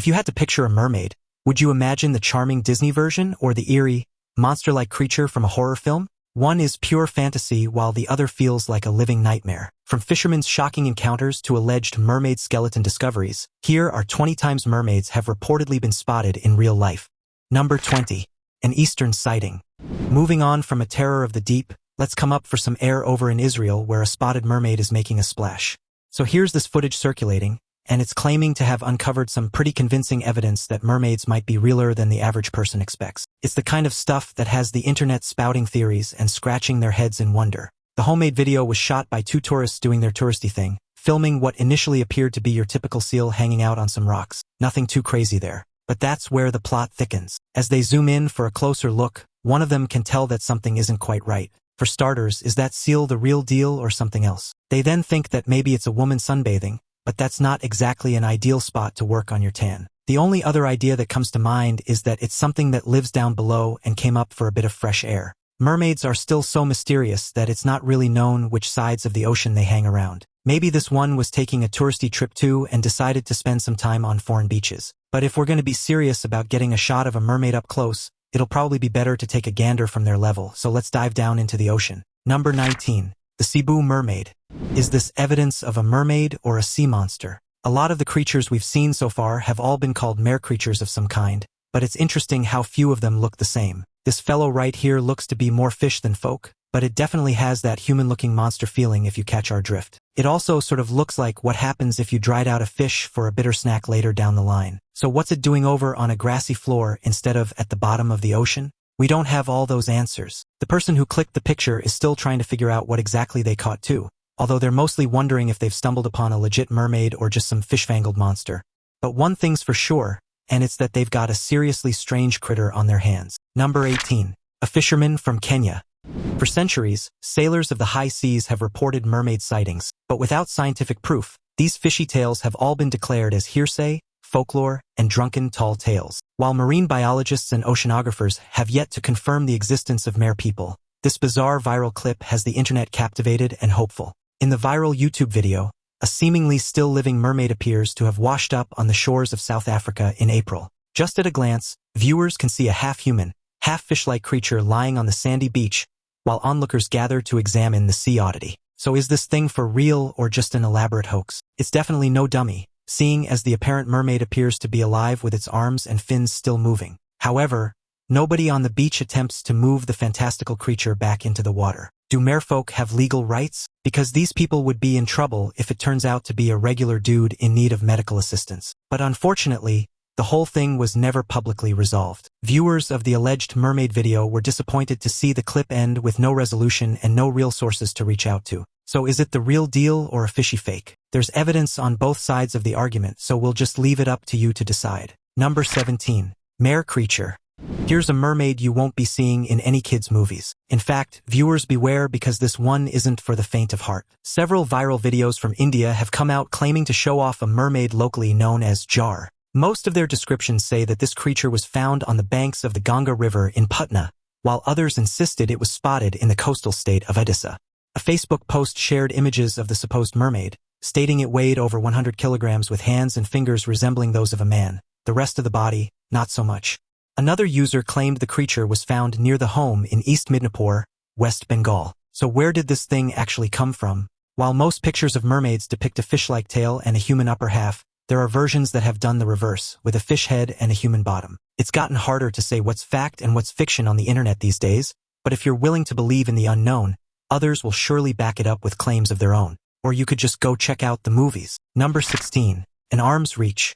If you had to picture a mermaid, would you imagine the charming Disney version or the eerie, monster-like creature from a horror film? One is pure fantasy while the other feels like a living nightmare. From fishermen's shocking encounters to alleged mermaid skeleton discoveries, here are 20 times mermaids have reportedly been spotted in real life. Number 20. An Eastern sighting. Moving on from a terror of the deep, let's come up for some air over in Israel where a spotted mermaid is making a splash. So here's this footage circulating, and it's claiming to have uncovered some pretty convincing evidence that mermaids might be realer than the average person expects. It's the kind of stuff that has the internet spouting theories and scratching their heads in wonder. The homemade video was shot by two tourists doing their touristy thing, filming what initially appeared to be your typical seal hanging out on some rocks. Nothing too crazy there. But that's where the plot thickens. As they zoom in for a closer look, one of them can tell that something isn't quite right. For starters, is that seal the real deal or something else? They then think that maybe it's a woman sunbathing, but that's not exactly an ideal spot to work on your tan. The only other idea that comes to mind is that it's something that lives down below and came up for a bit of fresh air. Mermaids are still so mysterious that it's not really known which sides of the ocean they hang around. Maybe this one was taking a touristy trip too and decided to spend some time on foreign beaches. But if we're going to be serious about getting a shot of a mermaid up close, it'll probably be better to take a gander from their level, so let's dive down into the ocean. Number 19. The Cebu mermaid. Is this evidence of a mermaid or a sea monster? A lot of the creatures we've seen so far have all been called mere creatures of some kind, but it's interesting how few of them look the same. This fellow right here looks to be more fish than folk, but it definitely has that human-looking monster feeling if you catch our drift. It also sort of looks like what happens if you dried out a fish for a bitter snack later down the line. So what's it doing over on a grassy floor instead of at the bottom of the ocean? We don't have all those answers. The person who clicked the picture is still trying to figure out what exactly they caught too, although they're mostly wondering if they've stumbled upon a legit mermaid or just some fish-fangled monster. But one thing's for sure, and it's that they've got a seriously strange critter on their hands. Number 18. A fisherman from Kenya. For centuries, sailors of the high seas have reported mermaid sightings, but without scientific proof, these fishy tales have all been declared as hearsay, folklore, and drunken tall tales. While marine biologists and oceanographers have yet to confirm the existence of mere people, this bizarre viral clip has the internet captivated and hopeful. In the viral YouTube video, a seemingly still-living mermaid appears to have washed up on the shores of South Africa in April. Just at a glance, viewers can see a half-human, half-fish-like creature lying on the sandy beach, while onlookers gather to examine the sea oddity. So is this thing for real or just an elaborate hoax? It's definitely no dummy, seeing as the apparent mermaid appears to be alive with its arms and fins still moving. However, nobody on the beach attempts to move the fantastical creature back into the water. Do merfolk have legal rights? Because these people would be in trouble if it turns out to be a regular dude in need of medical assistance. But unfortunately, the whole thing was never publicly resolved. Viewers of the alleged mermaid video were disappointed to see the clip end with no resolution and no real sources to reach out to. So is it the real deal or a fishy fake? There's evidence on both sides of the argument, so we'll just leave it up to you to decide. Number 17. Mere creature. Here's a mermaid you won't be seeing in any kids' movies. In fact, viewers beware because this one isn't for the faint of heart. Several viral videos from India have come out claiming to show off a mermaid locally known as jar. Most of their descriptions say that this creature was found on the banks of the Ganga River in Patna, while others insisted it was spotted in the coastal state of Odisha. A Facebook post shared images of the supposed mermaid, stating it weighed over 100 kilograms with hands and fingers resembling those of a man. The rest of the body, not so much. Another user claimed the creature was found near the home in East Midnapore, West Bengal. So where did this thing actually come from? While most pictures of mermaids depict a fish-like tail and a human upper half, there are versions that have done the reverse, with a fish head and a human bottom. It's gotten harder to say what's fact and what's fiction on the internet these days, but if you're willing to believe in the unknown, others will surely back it up with claims of their own. Or you could just go check out the movies. Number 16. An arm's reach.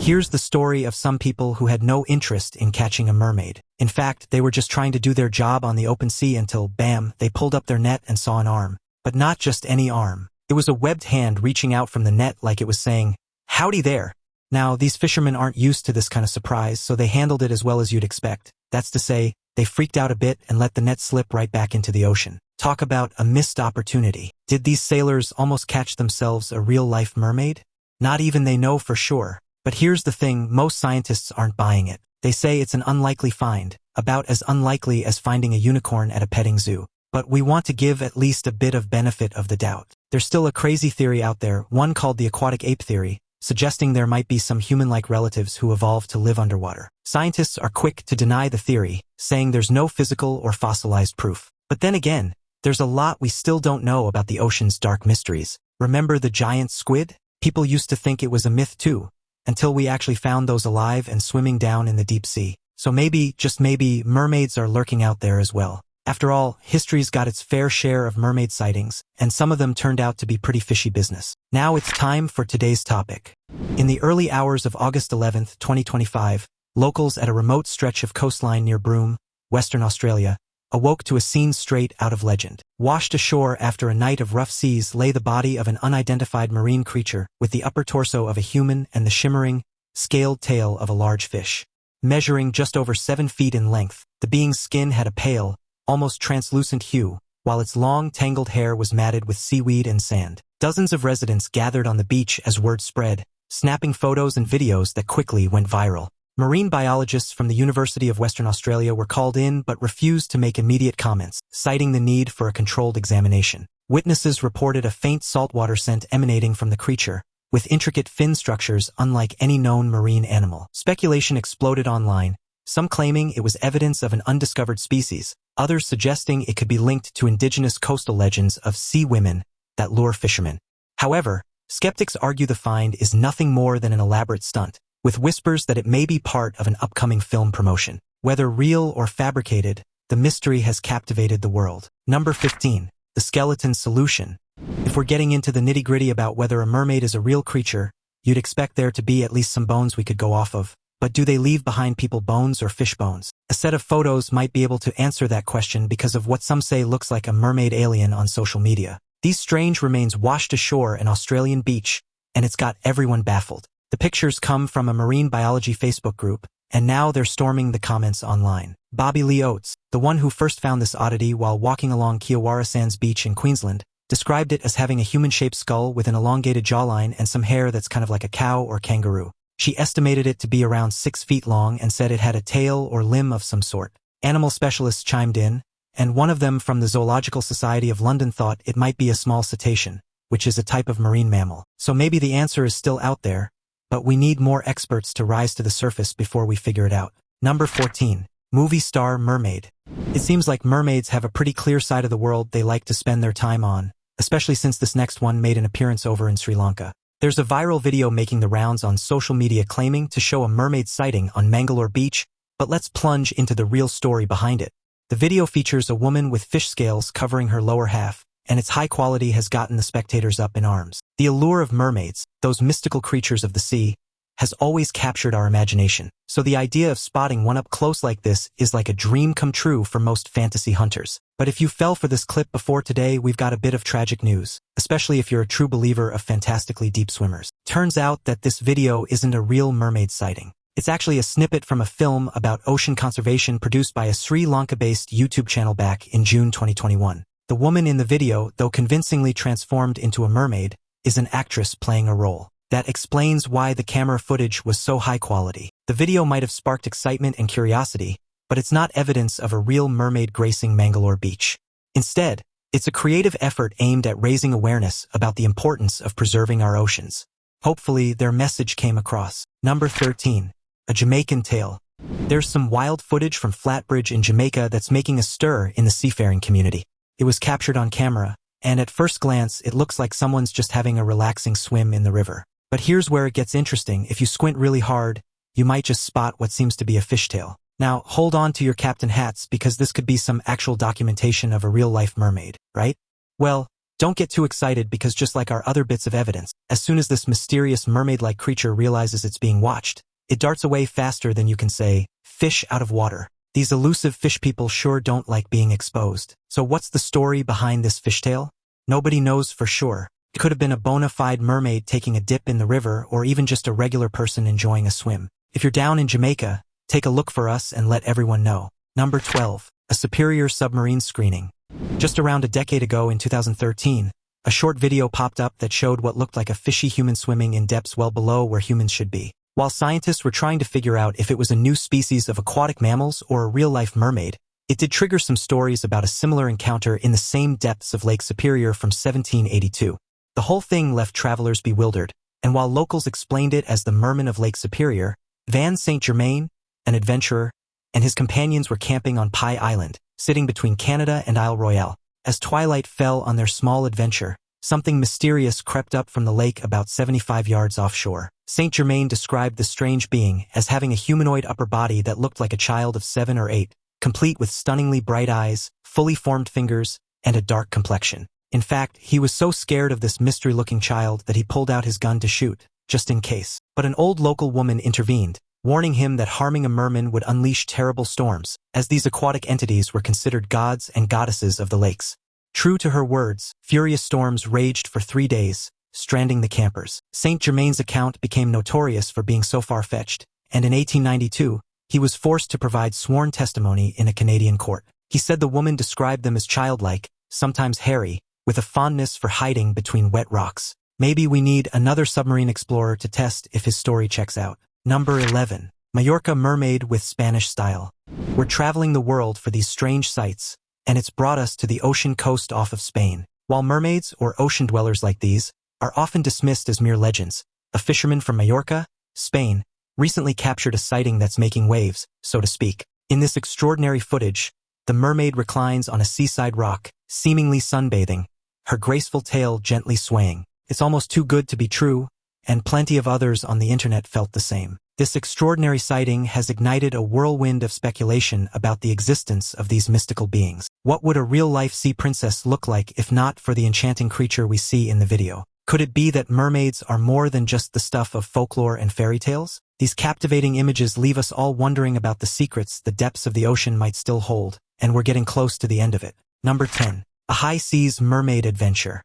Here's the story of some people who had no interest in catching a mermaid. In fact, they were just trying to do their job on the open sea until, bam, they pulled up their net and saw an arm. But not just any arm. It was a webbed hand reaching out from the net like it was saying, "Howdy there." Now, these fishermen aren't used to this kind of surprise, so they handled it as well as you'd expect. That's to say, they freaked out a bit and let the net slip right back into the ocean. Talk about a missed opportunity. Did these sailors almost catch themselves a real-life mermaid? Not even they know for sure. But here's the thing, most scientists aren't buying it. They say it's an unlikely find, about as unlikely as finding a unicorn at a petting zoo. But we want to give at least a bit of benefit of the doubt. There's still a crazy theory out there, one called the aquatic ape theory, suggesting there might be some human-like relatives who evolved to live underwater. Scientists are quick to deny the theory, saying there's no physical or fossilized proof. But then again, there's a lot we still don't know about the ocean's dark mysteries. Remember the giant squid? People used to think it was a myth too, until we actually found those alive and swimming down in the deep sea. So maybe, just maybe, mermaids are lurking out there as well. After all, history's got its fair share of mermaid sightings, and some of them turned out to be pretty fishy business. Now it's time for today's topic. In the early hours of August 11, 2025, locals at a remote stretch of coastline near Broome, Western Australia, awoke to a scene straight out of legend. Washed ashore after a night of rough seas lay the body of an unidentified marine creature with the upper torso of a human and the shimmering, scaled tail of a large fish. Measuring just over 7 feet in length, the being's skin had a pale, almost translucent hue, while its long, tangled hair was matted with seaweed and sand. Dozens of residents gathered on the beach as word spread, snapping photos and videos that quickly went viral. Marine biologists from the University of Western Australia were called in but refused to make immediate comments, citing the need for a controlled examination. Witnesses reported a faint saltwater scent emanating from the creature, with intricate fin structures unlike any known marine animal. Speculation exploded online, some claiming it was evidence of an undiscovered species, others suggesting it could be linked to indigenous coastal legends of sea women that lure fishermen. However, skeptics argue the find is nothing more than an elaborate stunt, with whispers that it may be part of an upcoming film promotion. Whether real or fabricated, the mystery has captivated the world. Number 15. The skeleton solution. If we're getting into the nitty-gritty about whether a mermaid is a real creature, you'd expect there to be at least some bones we could go off of. But do they leave behind people bones or fish bones? A set of photos might be able to answer that question because of what some say looks like a mermaid alien on social media. These strange remains washed ashore an Australian beach, and it's got everyone baffled. The pictures come from a marine biology Facebook group, and now they're storming the comments online. Bobby Lee Oates, the one who first found this oddity while walking along Kiawara Sands Beach in Queensland, described it as having a human-shaped skull with an elongated jawline and some hair that's kind of like a cow or kangaroo. She estimated it to be around 6 feet long and said it had a tail or limb of some sort. Animal specialists chimed in, and one of them from the Zoological Society of London thought it might be a small cetacean, which is a type of marine mammal. So maybe the answer is still out there, but we need more experts to rise to the surface before we figure it out. Number 14. Movie star mermaid. It seems like mermaids have a pretty clear side of the world they like to spend their time on, especially since this next one made an appearance over in Sri Lanka. There's a viral video making the rounds on social media claiming to show a mermaid sighting on Mangalore Beach, but let's plunge into the real story behind it. The video features a woman with fish scales covering her lower half, and its high quality has gotten the spectators up in arms. The allure of mermaids, those mystical creatures of the sea, has always captured our imagination. So the idea of spotting one up close like this is like a dream come true for most fantasy hunters. But if you fell for this clip before today, we've got a bit of tragic news, especially if you're a true believer of fantastically deep swimmers. Turns out that this video isn't a real mermaid sighting. It's actually a snippet from a film about ocean conservation produced by a Sri Lanka-based YouTube channel back in June 2021. The woman in the video, though convincingly transformed into a mermaid, is an actress playing a role. That explains why the camera footage was so high quality. The video might have sparked excitement and curiosity, but it's not evidence of a real mermaid gracing Mangalore Beach. Instead, it's a creative effort aimed at raising awareness about the importance of preserving our oceans. Hopefully, their message came across. Number 13. A Jamaican tale. There's some wild footage from Flatbridge in Jamaica that's making a stir in the seafaring community. It was captured on camera, and at first glance, it looks like someone's just having a relaxing swim in the river. But here's where it gets interesting. If you squint really hard, you might just spot what seems to be a fishtail. Now, hold on to your captain hats because this could be some actual documentation of a real-life mermaid, right? Well, don't get too excited because just like our other bits of evidence, as soon as this mysterious mermaid-like creature realizes it's being watched, it darts away faster than you can say, fish out of water. These elusive fish people sure don't like being exposed. So what's the story behind this fishtail? Nobody knows for sure. It could have been a bona fide mermaid taking a dip in the river or even just a regular person enjoying a swim. If you're down in Jamaica, take a look for us and let everyone know. Number 12. A Superior submarine screening. Just around a decade ago in 2013, a short video popped up that showed what looked like a fishy human swimming in depths well below where humans should be. While scientists were trying to figure out if it was a new species of aquatic mammals or a real-life mermaid, it did trigger some stories about a similar encounter in the same depths of Lake Superior from 1782. The whole thing left travelers bewildered, And while locals explained it as the merman of Lake Superior, Van Saint-Germain, an adventurer, and his companions were camping on Pie Island, sitting between Canada and Isle Royale. As twilight fell on their small adventure, something mysterious crept up from the lake about 75 yards offshore. Saint-Germain described the strange being as having a humanoid upper body that looked like a child of 7 or 8, complete with stunningly bright eyes, fully formed fingers, and a dark complexion. In fact, he was so scared of this mystery-looking child that he pulled out his gun to shoot, just in case. But an old local woman intervened, warning him that harming a merman would unleash terrible storms, as these aquatic entities were considered gods and goddesses of the lakes. True to her words, furious storms raged for 3 days, stranding the campers. Saint-Germain's account became notorious for being so far-fetched, and in 1892, he was forced to provide sworn testimony in a Canadian court. He said the woman described them as childlike, sometimes hairy, with a fondness for hiding between wet rocks. Maybe we need another submarine explorer to test if his story checks out. Number 11. Mallorca mermaid with Spanish style. We're traveling the world for these strange sights, and it's brought us to the ocean coast off of Spain. While mermaids, or ocean dwellers like these, are often dismissed as mere legends, a fisherman from Mallorca, Spain, recently captured a sighting that's making waves, so to speak. In this extraordinary footage, the mermaid reclines on a seaside rock, seemingly sunbathing, her graceful tail gently swaying. It's almost too good to be true, and plenty of others on the internet felt the same. This extraordinary sighting has ignited a whirlwind of speculation about the existence of these mystical beings. What would a real-life sea princess look like if not for the enchanting creature we see in the video? Could it be that mermaids are more than just the stuff of folklore and fairy tales? These captivating images leave us all wondering about the secrets the depths of the ocean might still hold, and we're getting close to the end of it. Number 10. A high seas mermaid adventure.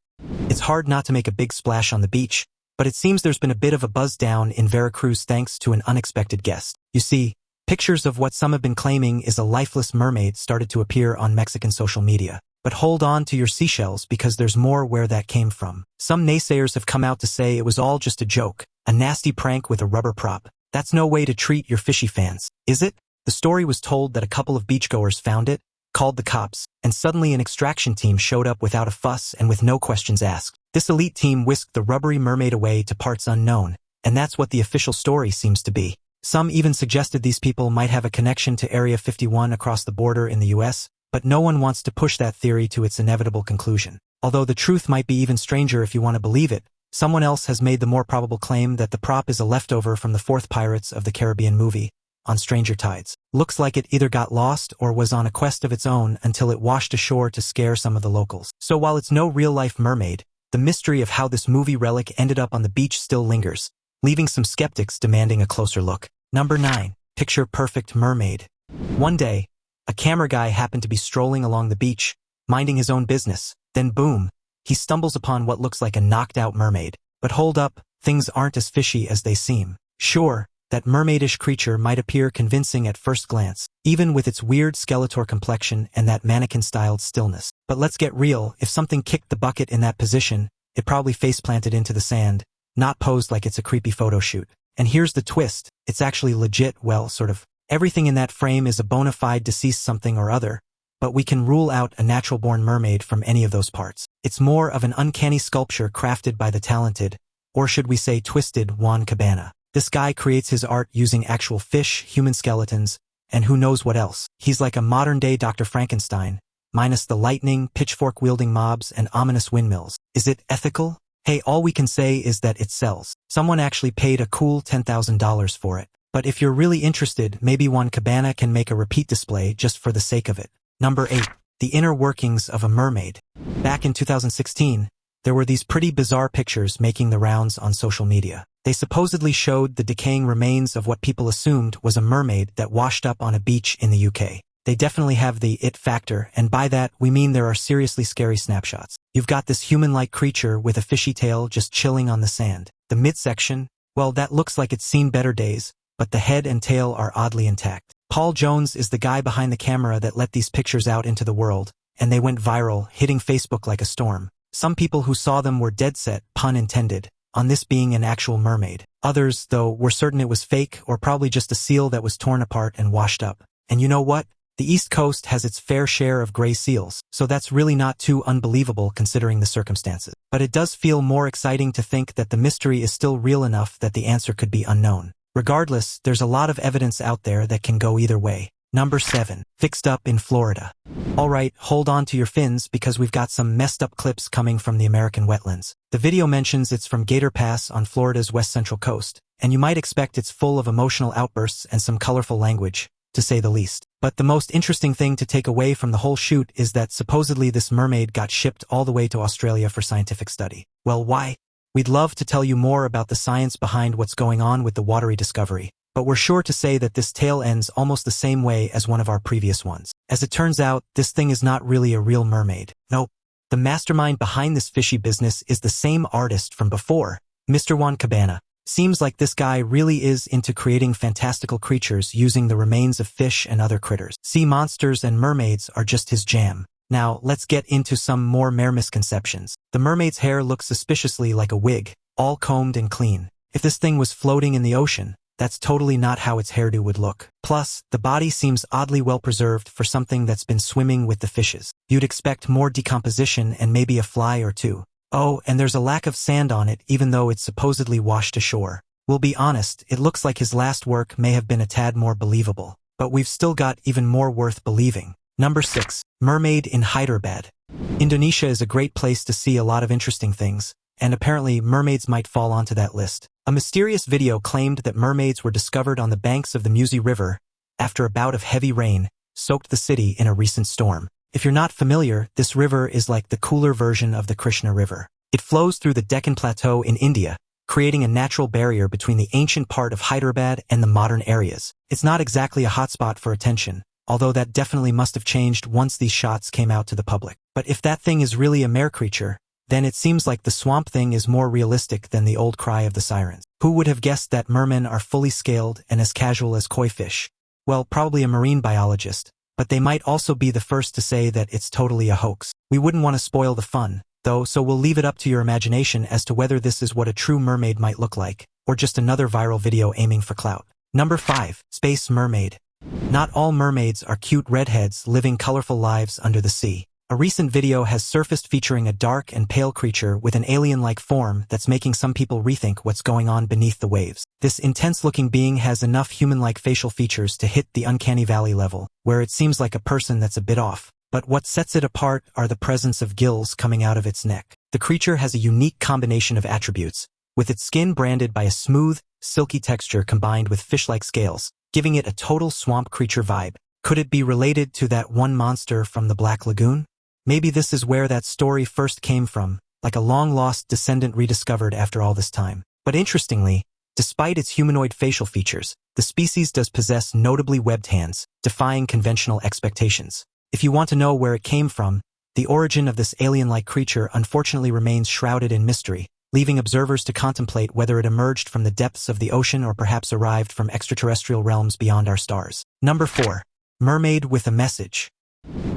It's hard not to make a big splash on the beach, but it seems there's been a bit of a buzz down in Veracruz thanks to an unexpected guest. You see, pictures of what some have been claiming is a lifeless mermaid started to appear on Mexican social media. But hold on to your seashells because there's more where that came from. Some naysayers have come out to say it was all just a joke, a nasty prank with a rubber prop. That's no way to treat your fishy fans, is it? The story was told that a couple of beachgoers found it, called the cops, and suddenly an extraction team showed up without a fuss and with no questions asked. This elite team whisked the rubbery mermaid away to parts unknown, and that's what the official story seems to be. Some even suggested these people might have a connection to Area 51 across the border in the US, but no one wants to push that theory to its inevitable conclusion. Although the truth might be even stranger if you want to believe it, someone else has made the more probable claim that the prop is a leftover from the fourth Pirates of the Caribbean movie, On Stranger Tides. Looks like it either got lost or was on a quest of its own until it washed ashore to scare some of the locals. So while it's no real-life mermaid, the mystery of how this movie relic ended up on the beach still lingers, leaving some skeptics demanding a closer look. Number 9. Picture perfect mermaid. One day, a camera guy happened to be strolling along the beach, minding his own business. Then boom, he stumbles upon what looks like a knocked-out mermaid. But hold up, things aren't as fishy as they seem. Sure, that mermaidish creature might appear convincing at first glance, even with its weird Skeletor complexion and that mannequin-styled stillness. But let's get real, if something kicked the bucket in that position, it probably face-planted into the sand, not posed like it's a creepy photo shoot. And here's the twist, it's actually legit, well, sort of. Everything in that frame is a bona fide deceased something or other, but we can rule out a natural-born mermaid from any of those parts. It's more of an uncanny sculpture crafted by the talented, or should we say twisted, Juan Cabana. This guy creates his art using actual fish, human skeletons, and who knows what else. He's like a modern-day Dr. Frankenstein, minus the lightning, pitchfork-wielding mobs, and ominous windmills. Is it ethical? Hey, all we can say is that it sells. Someone actually paid a cool $10,000 for it. But if you're really interested, maybe Juan Cabana can make a repeat display just for the sake of it. Number 8. The inner workings of a mermaid. Back in 2016, there were these pretty bizarre pictures making the rounds on social media. They supposedly showed the decaying remains of what people assumed was a mermaid that washed up on a beach in the UK. They definitely have the it factor, and by that, we mean there are seriously scary snapshots. You've got this human-like creature with a fishy tail just chilling on the sand. The midsection, well, that looks like it's seen better days, but the head and tail are oddly intact. Paul Jones is the guy behind the camera that let these pictures out into the world, and they went viral, hitting Facebook like a storm. Some people who saw them were dead set, pun intended, on this being an actual mermaid. Others, though, were certain it was fake or probably just a seal that was torn apart and washed up. And you know what? The East Coast has its fair share of gray seals, so that's really not too unbelievable considering the circumstances. But it does feel more exciting to think that the mystery is still real enough that the answer could be unknown. Regardless, there's a lot of evidence out there that can go either way. Number 7. Fixed up in Florida. Alright, hold on to your fins because we've got some messed up clips coming from the American wetlands. The video mentions it's from Gator Pass on Florida's west central coast, and you might expect it's full of emotional outbursts and some colorful language, to say the least. But the most interesting thing to take away from the whole shoot is that supposedly this mermaid got shipped all the way to Australia for scientific study. Well, why? We'd love to tell you more about the science behind what's going on with the watery discovery, but we're sure to say that this tale ends almost the same way as one of our previous ones. As it turns out, this thing is not really a real mermaid. Nope. The mastermind behind this fishy business is the same artist from before, Mr. Juan Cabana. Seems like this guy really is into creating fantastical creatures using the remains of fish and other critters. Sea monsters and mermaids are just his jam. Now, let's get into some more misconceptions. The mermaid's hair looks suspiciously like a wig, all combed and clean. If this thing was floating in the ocean, that's totally not how its hairdo would look. Plus, the body seems oddly well preserved for something that's been swimming with the fishes. You'd expect more decomposition and maybe a fly or two. Oh, and there's a lack of sand on it even though it's supposedly washed ashore. We'll be honest, it looks like his last work may have been a tad more believable. But we've still got even more worth believing. Number 6. Mermaid in Hyderabad. Indonesia is a great place to see a lot of interesting things, and apparently mermaids might fall onto that list. A mysterious video claimed that mermaids were discovered on the banks of the Musi River after a bout of heavy rain soaked the city in a recent storm. If you're not familiar, this river is like the cooler version of the Krishna River. It flows through the Deccan Plateau in India, creating a natural barrier between the ancient part of Hyderabad and the modern areas. It's not exactly a hotspot for attention, although that definitely must have changed once these shots came out to the public. But if that thing is really a mere creature, then it seems like the swamp thing is more realistic than the old cry of the sirens. Who would have guessed that mermen are fully scaled and as casual as koi fish? Well, probably a marine biologist, but they might also be the first to say that it's totally a hoax. We wouldn't want to spoil the fun, though, so we'll leave it up to your imagination as to whether this is what a true mermaid might look like, or just another viral video aiming for clout. Number 5. Space mermaid. Not all mermaids are cute redheads living colorful lives under the sea. A recent video has surfaced featuring a dark and pale creature with an alien-like form that's making some people rethink what's going on beneath the waves. This intense-looking being has enough human-like facial features to hit the uncanny valley level, where it seems like a person that's a bit off. But what sets it apart are the presence of gills coming out of its neck. The creature has a unique combination of attributes, with its skin branded by a smooth, silky texture combined with fish-like scales, giving it a total swamp creature vibe. Could it be related to that one monster from the Black Lagoon? Maybe this is where that story first came from, like a long-lost descendant rediscovered after all this time. But interestingly, despite its humanoid facial features, the species does possess notably webbed hands, defying conventional expectations. If you want to know where it came from, the origin of this alien-like creature unfortunately remains shrouded in mystery, leaving observers to contemplate whether it emerged from the depths of the ocean or perhaps arrived from extraterrestrial realms beyond our stars. Number 4. Mermaid with a message.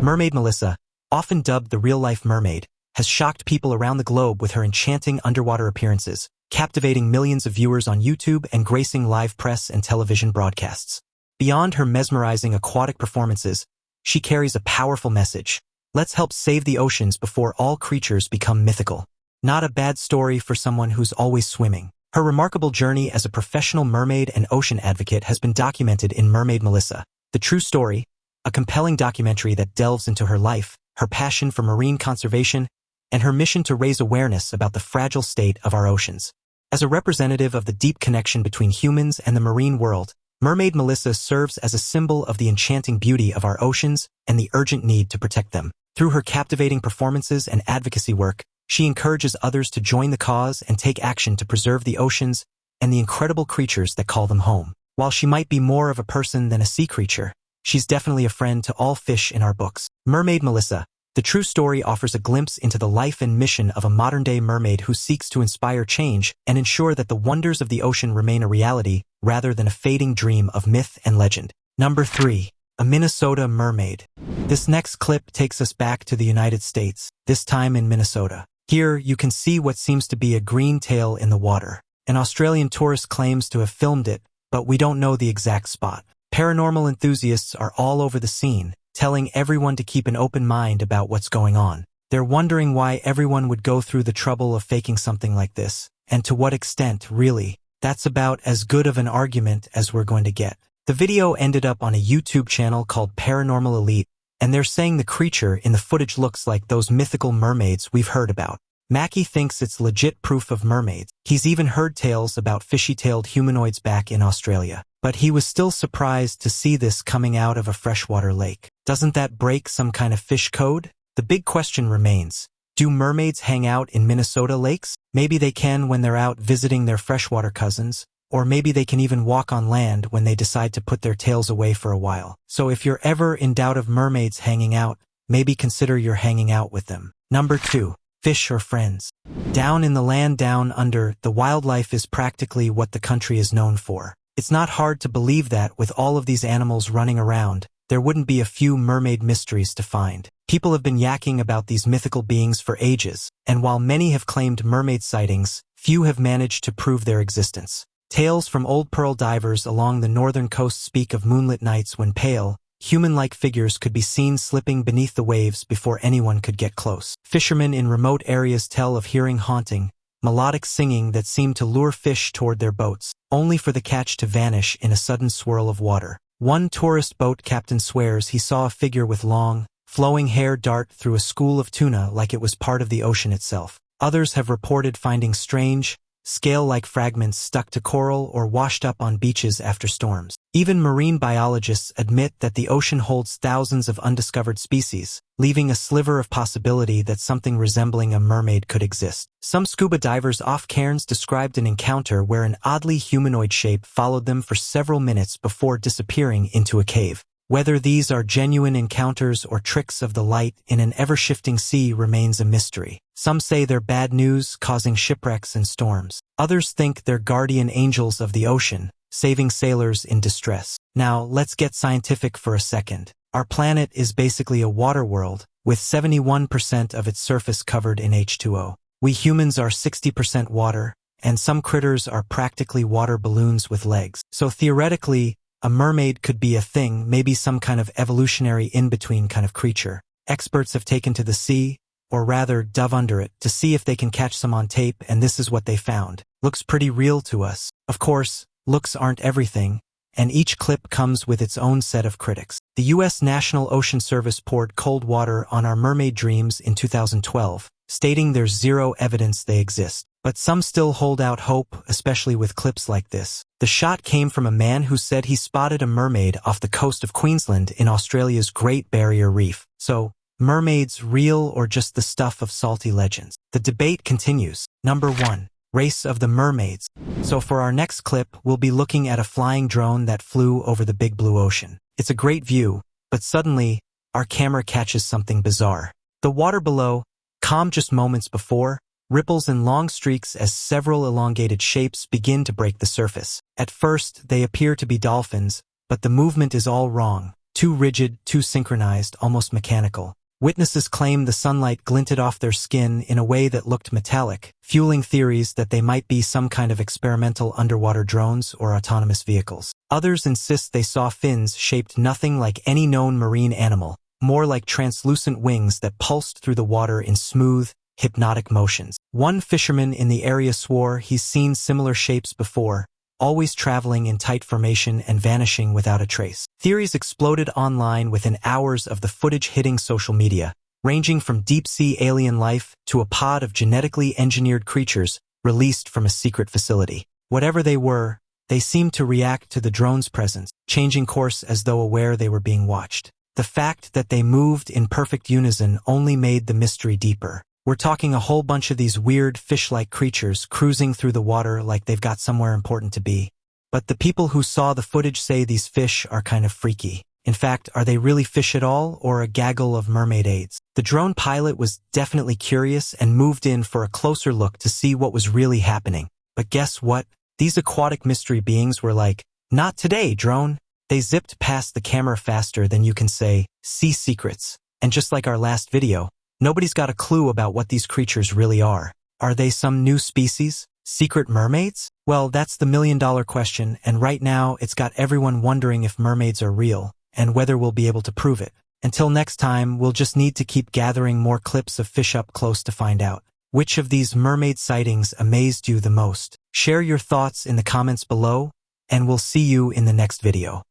Mermaid Melissa, often dubbed the real-life mermaid, has shocked people around the globe with her enchanting underwater appearances, captivating millions of viewers on YouTube and gracing live press and television broadcasts. Beyond her mesmerizing aquatic performances, she carries a powerful message. Let's help save the oceans before all creatures become mythical. Not a bad story for someone who's always swimming. Her remarkable journey as a professional mermaid and ocean advocate has been documented in Mermaid Melissa, The True Story, a compelling documentary that delves into her life, her passion for marine conservation, and her mission to raise awareness about the fragile state of our oceans. As a representative of the deep connection between humans and the marine world, Mermaid Melissa serves as a symbol of the enchanting beauty of our oceans and the urgent need to protect them. Through her captivating performances and advocacy work, she encourages others to join the cause and take action to preserve the oceans and the incredible creatures that call them home. While she might be more of a person than a sea creature, she's definitely a friend to all fish in our books. Mermaid Melissa, The True Story offers a glimpse into the life and mission of a modern-day mermaid who seeks to inspire change and ensure that the wonders of the ocean remain a reality rather than a fading dream of myth and legend. Number 3. A Minnesota mermaid. This next clip takes us back to the United States, this time in Minnesota. Here, you can see what seems to be a green tail in the water. An Australian tourist claims to have filmed it, but we don't know the exact spot. Paranormal enthusiasts are all over the scene, telling everyone to keep an open mind about what's going on. They're wondering why everyone would go through the trouble of faking something like this, and to what extent, really. That's about as good of an argument as we're going to get. The video ended up on a YouTube channel called Paranormal Elite, and they're saying the creature in the footage looks like those mythical mermaids we've heard about. Mackie thinks it's legit proof of mermaids. He's even heard tales about fishy-tailed humanoids back in Australia. But he was still surprised to see this coming out of a freshwater lake. Doesn't that break some kind of fish code? The big question remains, do mermaids hang out in Minnesota lakes? Maybe they can when they're out visiting their freshwater cousins, or maybe they can even walk on land when they decide to put their tails away for a while. So if you're ever in doubt of mermaids hanging out, maybe consider you're hanging out with them. Number 2. Fish or friends. Down in the land down under, the wildlife is practically what the country is known for. It's not hard to believe that with all of these animals running around, there wouldn't be a few mermaid mysteries to find. People have been yakking about these mythical beings for ages, and while many have claimed mermaid sightings, few have managed to prove their existence. Tales from old pearl divers along the northern coast speak of moonlit nights when pale, human-like figures could be seen slipping beneath the waves before anyone could get close. Fishermen in remote areas tell of hearing haunting, melodic singing that seemed to lure fish toward their boats, only for the catch to vanish in a sudden swirl of water. One tourist boat captain swears he saw a figure with long, flowing hair dart through a school of tuna like it was part of the ocean itself. Others have reported finding strange, scale-like fragments stuck to coral or washed up on beaches after storms. Even marine biologists admit that the ocean holds thousands of undiscovered species, leaving a sliver of possibility that something resembling a mermaid could exist. Some scuba divers off cairns described an encounter where an oddly humanoid shape followed them for several minutes before disappearing into a cave. Whether these are genuine encounters or tricks of the light in an ever-shifting sea remains a mystery. Some say they're bad news, causing shipwrecks and storms. Others think they're guardian angels of the ocean, saving sailors in distress. Now, let's get scientific for a second. Our planet is basically a water world, with 71% of its surface covered in H2O. We humans are 60% water, and some critters are practically water balloons with legs. So theoretically, a mermaid could be a thing, maybe some kind of evolutionary in-between kind of creature. Experts have taken to the sea, or rather dove under it, to see if they can catch some on tape, and this is what they found. Looks pretty real to us. Of course, looks aren't everything, and each clip comes with its own set of critics. The U.S. National Ocean Service poured cold water on our mermaid dreams in 2012, stating there's zero evidence they exist. But some still hold out hope, especially with clips like this. The shot came from a man who said he spotted a mermaid off the coast of Queensland in Australia's Great Barrier Reef. So, mermaids real or just the stuff of salty legends? The debate continues. Number 1. Race of the mermaids. So for our next clip, we'll be looking at a flying drone that flew over the big blue ocean. It's a great view, but suddenly, our camera catches something bizarre. The water below, calm just moments before, ripples in long streaks as several elongated shapes begin to break the surface. At first, they appear to be dolphins, but the movement is all wrong. Too rigid, too synchronized, almost mechanical. Witnesses claim the sunlight glinted off their skin in a way that looked metallic, fueling theories that they might be some kind of experimental underwater drones or autonomous vehicles. Others insist they saw fins shaped nothing like any known marine animal, more like translucent wings that pulsed through the water in smooth, hypnotic motions. One fisherman in the area swore he's seen similar shapes before, always traveling in tight formation and vanishing without a trace. Theories exploded online within hours of the footage hitting social media, ranging from deep-sea alien life to a pod of genetically engineered creatures released from a secret facility. Whatever they were, they seemed to react to the drone's presence, changing course as though aware they were being watched. The fact that they moved in perfect unison only made the mystery deeper. We're talking a whole bunch of these weird fish-like creatures cruising through the water like they've got somewhere important to be. But the people who saw the footage say these fish are kind of freaky. In fact, are they really fish at all, or a gaggle of mermaid aids? The drone pilot was definitely curious and moved in for a closer look to see what was really happening. But guess what? These aquatic mystery beings were like, "Not today, drone." They zipped past the camera faster than you can say, "Sea secrets." And just like our last video, nobody's got a clue about what these creatures really are. Are they some new species? Secret mermaids? Well, that's the million-dollar question, and right now it's got everyone wondering if mermaids are real, and whether we'll be able to prove it. Until next time, we'll just need to keep gathering more clips of Fish Up Close to find out. Which of these mermaid sightings amazed you the most? Share your thoughts in the comments below, and we'll see you in the next video.